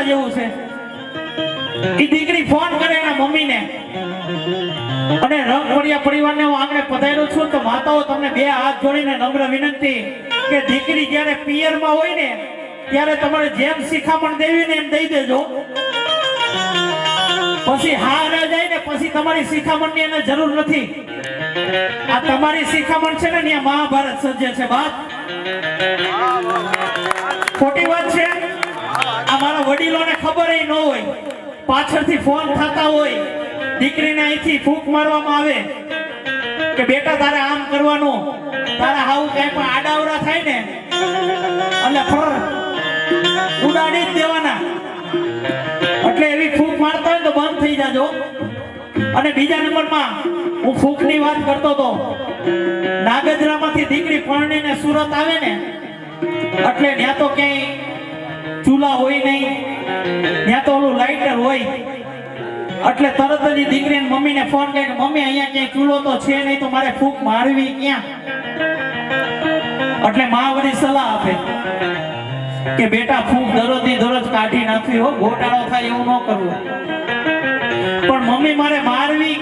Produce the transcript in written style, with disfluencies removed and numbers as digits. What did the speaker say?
જેવું છે. ઈ દીકરી ફોન કરે એના મમ્મીને અને રંગપડિયા પરિવારને હું આંગણે પધાર્યો છું તો માતાઓ તમને બે હાથ જોડીને નમ્ર વિનંતી કે દીકરી જ્યારે પિયરમાં હોય ને ત્યારે તમારે જેમ શિખામણ દેવી ને એમ દઈ દેજો. પછી હા ન જાય ને પછી તમારી શિખામણની એને જરૂર નથી. આ તમારી શિખામણ છે ને ત્યાં મહાભારત સર્જે છે. બાપ ખોટી વાત છે. આ મારા વડીલોને ખબર ન હોય, પાછળથી ફોન થતા હોય, દીકરીને અહીંથી ફૂંક મારવામાં આવે કે બેટા તારે આમ કરવાનું, તારા હાવ કઈ પણ આડાવડા થાય ને એટલે ફર ઉડાડી જ દેવાના. એટલે એવી ફૂંક મારતા હોય તો બંધ થઈ જાજો. અને બીજા નંબરમાં હું ફૂંકની વાત કરતો તો, નાગજરામાંથી દીકરી પરણીને સુરત આવે ને એટલે ત્યાં તો ક્યાંય ચૂલા હોય નહીં, ત્યાં તો ઓલું લાઇટર હોય. એટલે તરત જ દીકરી મમ્મીને ફોન કરીને મમ્મી અહીંયા ક્યાંય ચૂલો તો છે નહીં તો મારે ફૂંક મારવી ક્યાં. એટલે માં વળી સલાહ આપે કે બેટા ફૂંક દરરોજ કાઢી નાખવી હો, ગોટાળો થાય એવું ન કરવું. પણ મમ્મી મારે મારવી